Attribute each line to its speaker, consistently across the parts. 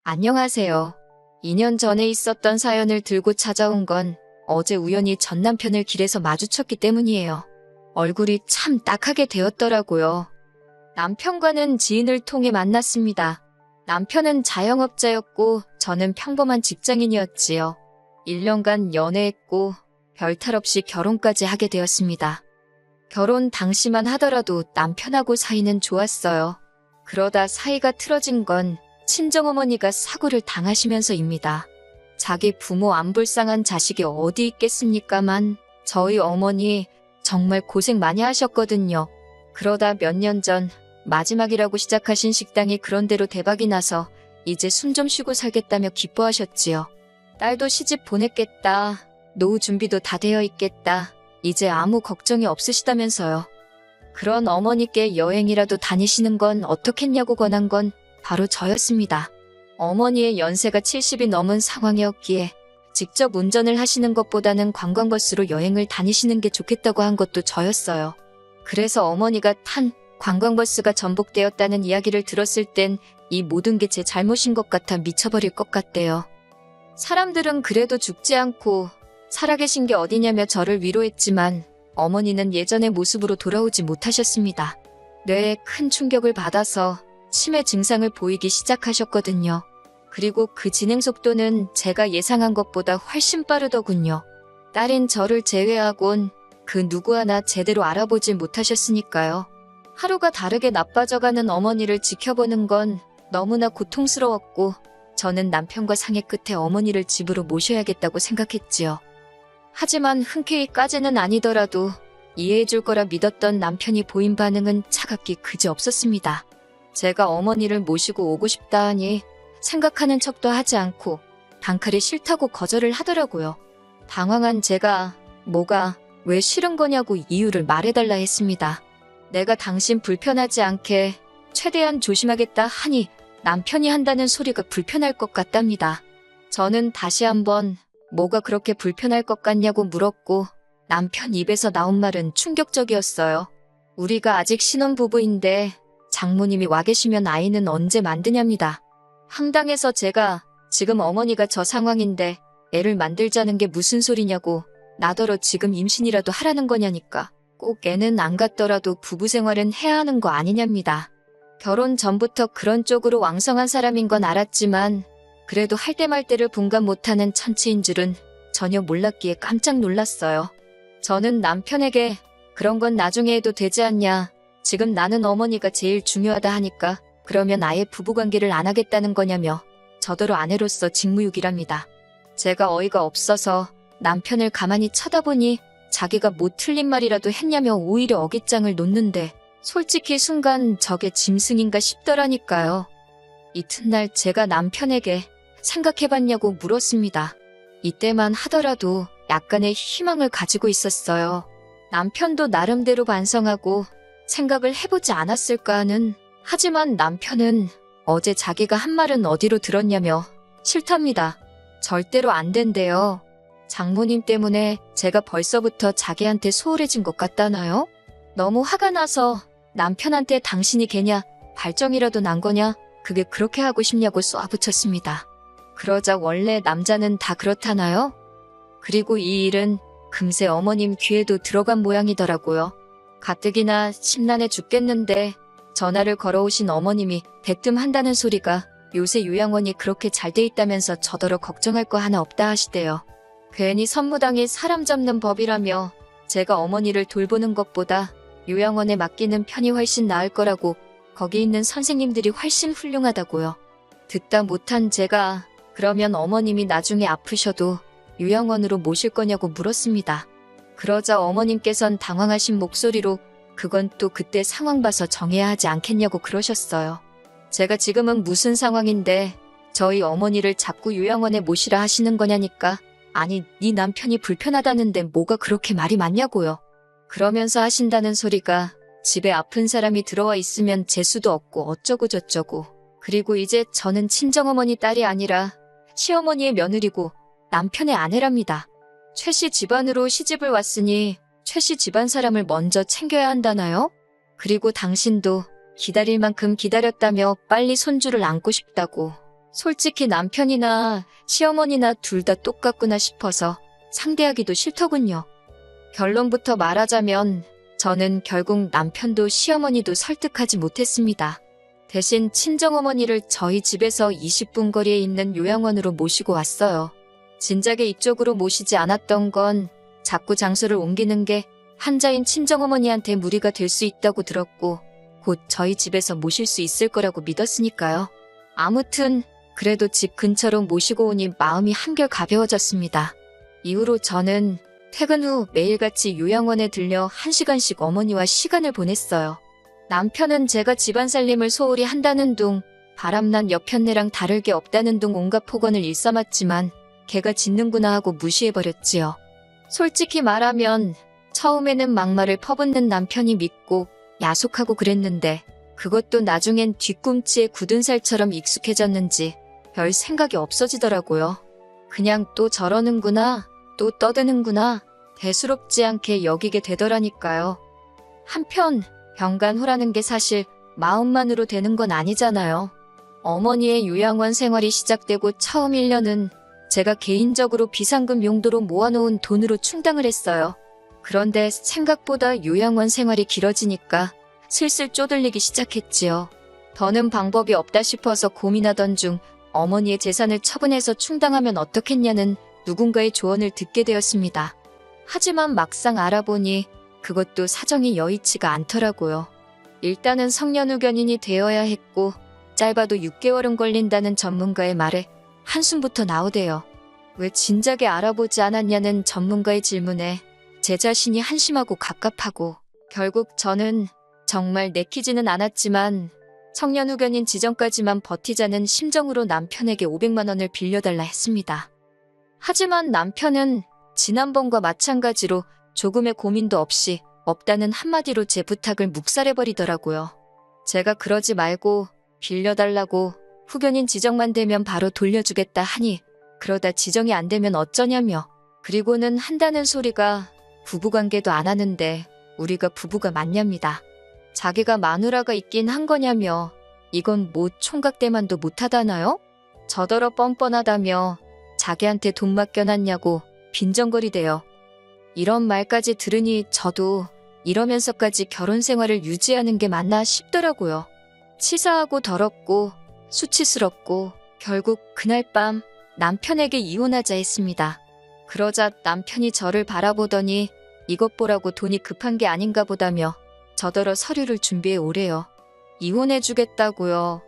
Speaker 1: 안녕하세요. 2년 전에 있었던 사연을 들고 찾아온 건 어제 우연히 전 남편을 길에서 마주쳤기 때문이에요. 얼굴이 참 딱하게 되었더라고요. 남편과는 지인을 통해 만났습니다. 남편은 자영업자였고 저는 평범한 직장인이었지요. 1년간 연애했고 별탈 없이 결혼까지 하게 되었습니다. 결혼 당시만 하더라도 남편하고 사이는 좋았어요. 그러다 사이가 틀어진 건 친정어머니가 사고를 당하시면서입니다. 자기 부모 안 불쌍한 자식이 어디 있겠습니까만 저희 어머니 정말 고생 많이 하셨거든요. 그러다 몇 년 전 마지막이라고 시작하신 식당이 그런대로 대박이 나서 이제 숨 좀 쉬고 살겠다며 기뻐하셨지요. 딸도 시집 보냈겠다. 노후 준비도 다 되어 있겠다. 이제 아무 걱정이 없으시다면서요. 그런 어머니께 여행이라도 다니시는 건 어떻겠냐고 권한 건 바로 저였습니다. 어머니의 연세가 70이 넘은 상황이었기에 직접 운전을 하시는 것보다는 관광버스로 여행을 다니시는 게 좋겠다고 한 것도 저였어요. 그래서 어머니가 탄 관광버스가 전복되었다는 이야기를 들었을 땐 이 모든 게 제 잘못인 것 같아 미쳐버릴 것 같대요. 사람들은 그래도 죽지 않고 살아계신 게 어디냐며 저를 위로했지만 어머니는 예전의 모습으로 돌아오지 못하셨습니다. 뇌에 큰 충격을 받아서 치매 증상을 보이기 시작하셨거든요. 그리고 그 진행 속도는 제가 예상한 것보다 훨씬 빠르더군요. 딸인 저를 제외하곤 그 누구 하나 제대로 알아보지 못하셨으니까요. 하루가 다르게 나빠져가는 어머니를 지켜보는 건 너무나 고통스러웠고 저는 남편과 상의 끝에 어머니를 집으로 모셔야겠다고 생각했지요. 하지만 흔쾌히까지는 아니더라도 이해해줄 거라 믿었던 남편이 보인 반응은 차갑기 그지없었습니다. 제가 어머니를 모시고 오고 싶다 하니 생각하는 척도 하지 않고 단칼에 싫다고 거절을 하더라고요. 당황한 제가 뭐가 왜 싫은 거냐고 이유를 말해달라 했습니다. 내가 당신 불편하지 않게 최대한 조심하겠다 하니 남편이 한다는 소리가 불편할 것 같답니다. 저는 다시 한번 뭐가 그렇게 불편할 것 같냐고 물었고 남편 입에서 나온 말은 충격적이었어요. 우리가 아직 신혼부부인데 장모님이 와 계시면 아이는 언제 만드냐입니다. 황당해서 제가 지금 어머니가 저 상황인데 애를 만들자는 게 무슨 소리냐고 나더러 지금 임신이라도 하라는 거냐니까 꼭 애는 안 갖더라도 부부 생활은 해야 하는 거 아니냐입니다. 결혼 전부터 그런 쪽으로 왕성한 사람인 건 알았지만 그래도 할 때 말 때를 분간 못하는 천치인 줄은 전혀 몰랐기에 깜짝 놀랐어요. 저는 남편에게 그런 건 나중에 해도 되지 않냐. 지금 나는 어머니가 제일 중요하다 하니까 그러면 아예 부부관계를 안 하겠다는 거냐며 저더러 아내로서 직무유기랍니다. 제가 어이가 없어서 남편을 가만히 쳐다보니 자기가 뭐 틀린 말이라도 했냐며 오히려 어깃장을 놓는데 솔직히 순간 저게 짐승인가 싶더라니까요. 이튿날 제가 남편에게 생각해봤냐고 물었습니다. 이때만 하더라도 약간의 희망을 가지고 있었어요. 남편도 나름대로 반성하고 생각을 해보지 않았을까 하는. 하지만 남편은 어제 자기가 한 말은 어디로 들었냐며 싫답니다. 절대로 안 된대요. 장모님 때문에 제가 벌써부터 자기한테 소홀해진 것 같다나요? 너무 화가 나서 남편한테 당신이 걔냐, 발정이라도 난 거냐, 그게 그렇게 하고 싶냐고 쏘아붙였습니다. 그러자 원래 남자는 다 그렇다나요? 그리고 이 일은 금세 어머님 귀에도 들어간 모양이더라고요. 가뜩이나 심란해 죽겠는데 전화를 걸어오신 어머님이 대뜸한다는 소리가 요새 요양원이 그렇게 잘 돼 있다면서 저더러 걱정할 거 하나 없다 하시대요. 괜히 선무당이 사람 잡는 법이라며 제가 어머니를 돌보는 것보다 요양원에 맡기는 편이 훨씬 나을 거라고 거기 있는 선생님들이 훨씬 훌륭하다고요. 듣다 못한 제가 그러면 어머님이 나중에 아프셔도 요양원으로 모실 거냐고 물었습니다. 그러자 어머님께선 당황하신 목소리로 그건 또 그때 상황 봐서 정해야 하지 않겠냐고 그러셨어요. 제가 지금은 무슨 상황인데 저희 어머니를 자꾸 요양원에 모시라 하시는 거냐니까 아니 네 남편이 불편하다는데 뭐가 그렇게 말이 많냐고요. 그러면서 하신다는 소리가 집에 아픈 사람이 들어와 있으면 재수도 없고 어쩌고 저쩌고 그리고 이제 저는 친정어머니 딸이 아니라 시어머니의 며느리고 남편의 아내랍니다. 최 씨 집안으로 시집을 왔으니 최 씨 집안 사람을 먼저 챙겨야 한다나요? 그리고 당신도 기다릴 만큼 기다렸다며 빨리 손주를 안고 싶다고 솔직히 남편이나 시어머니나 둘 다 똑같구나 싶어서 상대하기도 싫더군요. 결론부터 말하자면 저는 결국 남편도 시어머니도 설득하지 못했습니다. 대신 친정어머니를 저희 집에서 20분 거리에 있는 요양원으로 모시고 왔어요. 진작에 이쪽으로 모시지 않았던 건 자꾸 장소를 옮기는 게 환자인 친정어머니한테 무리가 될 수 있다고 들었고 곧 저희 집에서 모실 수 있을 거라고 믿었으니까요. 아무튼 그래도 집 근처로 모시고 오니 마음이 한결 가벼워졌습니다. 이후로 저는 퇴근 후 매일같이 요양원에 들려 1시간씩 어머니와 시간을 보냈어요. 남편은 제가 집안 살림을 소홀히 한다는 둥, 바람난 여편네랑 다를 게 없다는 둥 온갖 폭언을 일삼았지만 걔가 짖는구나 하고 무시해버렸지요. 솔직히 말하면 처음에는 막말을 퍼붓는 남편이 믿고 야속하고 그랬는데 그것도 나중엔 뒤꿈치에 굳은 살처럼 익숙해졌는지 별 생각이 없어지더라고요. 그냥 또 저러는구나, 또 떠드는구나 대수롭지 않게 여기게 되더라니까요. 한편 병간호라는 게 사실 마음만으로 되는 건 아니잖아요. 어머니의 요양원 생활이 시작되고 처음 1년은 제가 개인적으로 비상금 용도로 모아놓은 돈으로 충당을 했어요. 그런데 생각보다 요양원 생활이 길어지니까 슬슬 쪼들리기 시작했지요. 더는 방법이 없다 싶어서 고민하던 중 어머니의 재산을 처분해서 충당하면 어떻겠냐는 누군가의 조언을 듣게 되었습니다. 하지만 막상 알아보니 그것도 사정이 여의치가 않더라고요. 일단은 성년후견인이 되어야 했고 짧아도 6개월은 걸린다는 전문가의 말에 한숨부터 나오대요. 왜 진작에 알아보지 않았냐는 전문가의 질문에 제 자신이 한심하고 갑갑하고 결국 저는 정말 내키지는 않았지만 청년후견인 지정까지만 버티자는 심정으로 남편에게 500만 원을 빌려달라 했습니다. 하지만 남편은 지난번과 마찬가지로 조금의 고민도 없이 없다는 한마디로 제 부탁을 묵살해버리더라고요. 제가 그러지 말고 빌려달라고 후견인 지정만 되면 바로 돌려주겠다 하니 그러다 지정이 안 되면 어쩌냐며 그리고는 한다는 소리가 부부관계도 안 하는데 우리가 부부가 맞냐입니다. 자기가 마누라가 있긴 한 거냐며 이건 뭐 총각대만도 못하다나요? 저더러 뻔뻔하다며 자기한테 돈 맡겨놨냐고 빈정거리대요. 이런 말까지 들으니 저도 이러면서까지 결혼 생활을 유지하는 게 맞나 싶더라고요. 치사하고 더럽고 수치스럽고 결국 그날 밤 남편에게 이혼하자 했습니다. 그러자 남편이 저를 바라보더니 이것 보라고 돈이 급한 게 아닌가 보다며 저더러 서류를 준비해 오래요. 이혼해주겠다고요.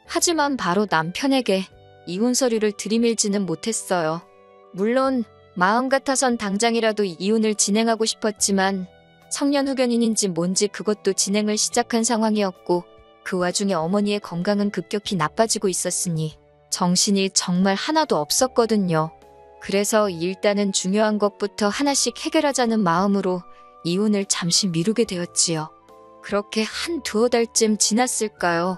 Speaker 1: 하지만 바로 남편에게 이혼 서류를 들이밀지는 못했어요. 물론 마음 같아선 당장이라도 이혼을 진행하고 싶었지만 청년후견인인지 뭔지 그것도 진행을 시작한 상황이었고 그 와중에 어머니의 건강은 급격히 나빠지고 있었으니 정신이 정말 하나도 없었거든요. 그래서 일단은 중요한 것부터 하나씩 해결하자는 마음으로 이혼을 잠시 미루게 되었지요. 그렇게 한 두어 달쯤 지났을까요?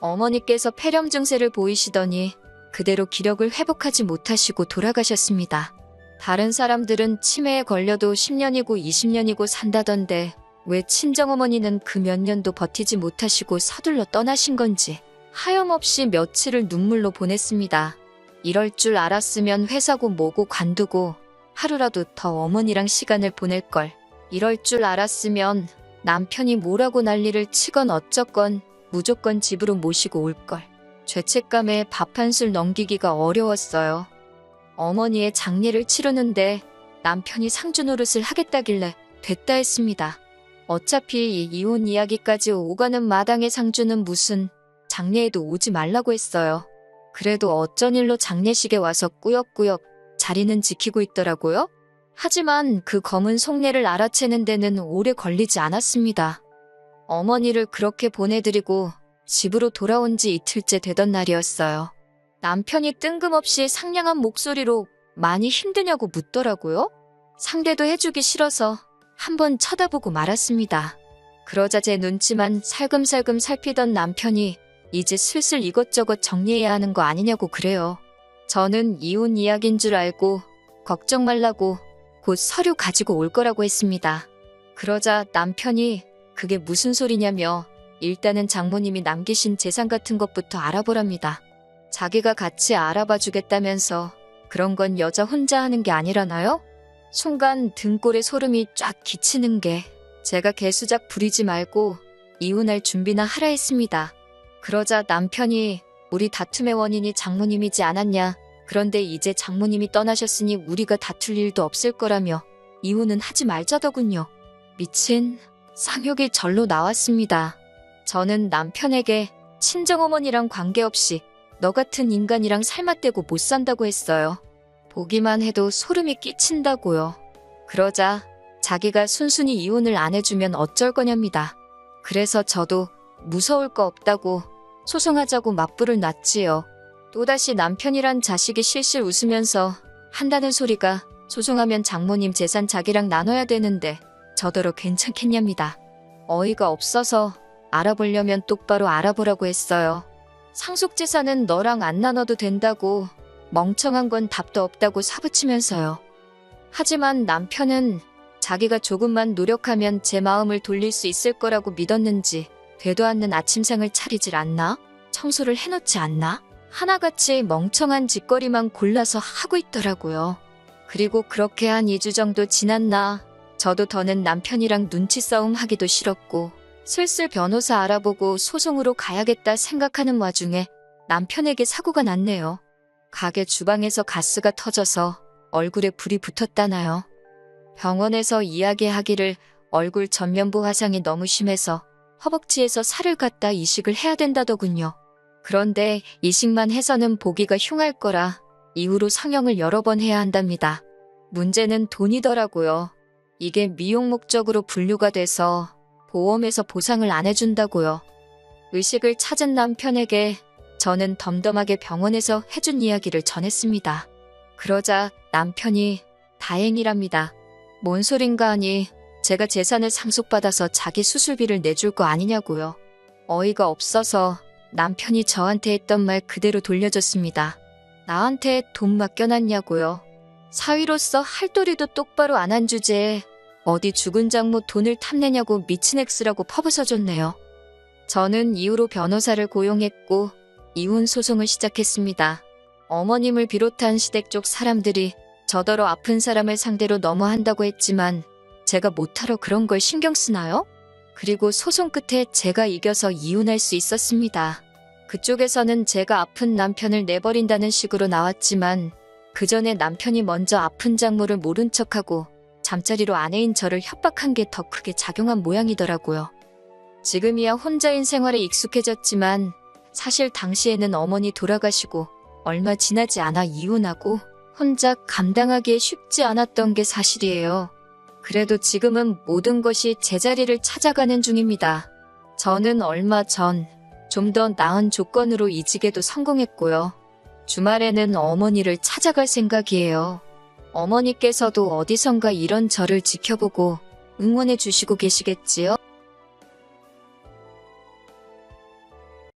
Speaker 1: 어머니께서 폐렴 증세를 보이시더니 그대로 기력을 회복하지 못하시고 돌아가셨습니다. 다른 사람들은 치매에 걸려도 10년이고 20년이고 산다던데 왜 친정어머니는 그 몇 년도 버티지 못하시고 서둘러 떠나신 건지 하염없이 며칠을 눈물로 보냈습니다. 이럴 줄 알았으면 회사고 뭐고 관두고 하루라도 더 어머니랑 시간을 보낼 걸. 이럴 줄 알았으면 남편이 뭐라고 난리를 치건 어쩌건 무조건 집으로 모시고 올 걸. 죄책감에 밥 한술 넘기기가 어려웠어요. 어머니의 장례를 치르는데 남편이 상주 노릇을 하겠다길래 됐다 했습니다. 어차피 이혼 이야기까지 오가는 마당의 상주는 무슨 장례에도 오지 말라고 했어요. 그래도 어쩐 일로 장례식에 와서 꾸역꾸역 자리는 지키고 있더라고요. 하지만 그 검은 속내를 알아채는 데는 오래 걸리지 않았습니다. 어머니를 그렇게 보내드리고 집으로 돌아온 지 이틀째 되던 날이었어요. 남편이 뜬금없이 상냥한 목소리로 많이 힘드냐고 묻더라고요. 상대도 해주기 싫어서 한번 쳐다보고 말았습니다. 그러자 제 눈치만 살금살금 살피던 남편이 이제 슬슬 이것저것 정리해야 하는 거 아니냐고 그래요. 저는 이혼 이야기인 줄 알고 걱정 말라고 곧 서류 가지고 올 거라고 했습니다. 그러자 남편이 그게 무슨 소리냐며 일단은 장모님이 남기신 재산 같은 것부터 알아보랍니다. 자기가 같이 알아봐 주겠다면서 그런 건 여자 혼자 하는 게 아니라나요? 순간 등골에 소름이 쫙 끼치는 게 제가 개수작 부리지 말고 이혼할 준비나 하라 했습니다. 그러자 남편이 우리 다툼의 원인이 장모님이지 않았냐. 그런데 이제 장모님이 떠나셨으니 우리가 다툴 일도 없을 거라며 이혼은 하지 말자더군요. 미친 쌍욕이 절로 나왔습니다. 저는 남편에게 친정어머니랑 관계없이 너 같은 인간이랑 살맛대고 못 산다고 했어요. 보기만 해도 소름이 끼친다고요. 그러자 자기가 순순히 이혼을 안 해주면 어쩔 거냐입니다. 그래서 저도 무서울 거 없다고 소송하자고 맞불을 놨지요. 또다시 남편이란 자식이 실실 웃으면서 한다는 소리가 소송하면 장모님 재산 자기랑 나눠야 되는데 저더러 괜찮겠냐입니다. 어이가 없어서 알아보려면 똑바로 알아보라고 했어요. 상속재산은 너랑 안 나눠도 된다고 멍청한 건 답도 없다고 사부치면서요. 하지만 남편은 자기가 조금만 노력하면 제 마음을 돌릴 수 있을 거라고 믿었는지 되도 않는 아침상을 차리질 않나? 청소를 해놓지 않나? 하나같이 멍청한 짓거리만 골라서 하고 있더라고요. 그리고 그렇게 한 2주 정도 지났나 저도 더는 남편이랑 눈치 싸움 하기도 싫었고 슬슬 변호사 알아보고 소송으로 가야겠다 생각하는 와중에 남편에게 사고가 났네요. 가게 주방에서 가스가 터져서 얼굴에 불이 붙었다나요. 병원에서 이야기하기를 얼굴 전면부 화상이 너무 심해서 허벅지에서 살을 갖다 이식을 해야 된다더군요. 그런데 이식만 해서는 보기가 흉할 거라 이후로 성형을 여러 번 해야 한답니다. 문제는 돈이더라고요. 이게 미용 목적으로 분류가 돼서 보험에서 보상을 안 해준다고요. 의식을 찾은 남편에게 저는 덤덤하게 병원에서 해준 이야기를 전했습니다. 그러자 남편이 다행이랍니다. 뭔 소린가 하니 제가 재산을 상속받아서 자기 수술비를 내줄 거 아니냐고요. 어이가 없어서 남편이 저한테 했던 말 그대로 돌려줬습니다. 나한테 돈 맡겨놨냐고요. 사위로서 할 도리도 똑바로 안 한 주제에 어디 죽은 장모 돈을 탐내냐고 미친 X라고 퍼부어줬네요. 저는 이후로 변호사를 고용했고 이혼 소송을 시작했습니다. 어머님을 비롯한 시댁 쪽 사람들이 저더러 아픈 사람을 상대로 너무 한다고 했지만 제가 못하러 그런 걸 신경 쓰나요? 그리고 소송 끝에 제가 이겨서 이혼할 수 있었습니다. 그쪽에서는 제가 아픈 남편을 내버린다는 식으로 나왔지만 그 전에 남편이 먼저 아픈 장모를 모른 척하고 잠자리로 아내인 저를 협박한 게 더 크게 작용한 모양이더라고요. 지금이야 혼자인 생활에 익숙해졌지만 사실 당시에는 어머니 돌아가시고 얼마 지나지 않아 이혼하고 혼자 감당하기에 쉽지 않았던 게 사실이에요. 그래도 지금은 모든 것이 제자리를 찾아가는 중입니다. 저는 얼마 전 좀 더 나은 조건으로 이직에도 성공했고요. 주말에는 어머니를 찾아갈 생각이에요. 어머니께서도 어디선가 이런 저를 지켜보고 응원해 주시고 계시겠지요?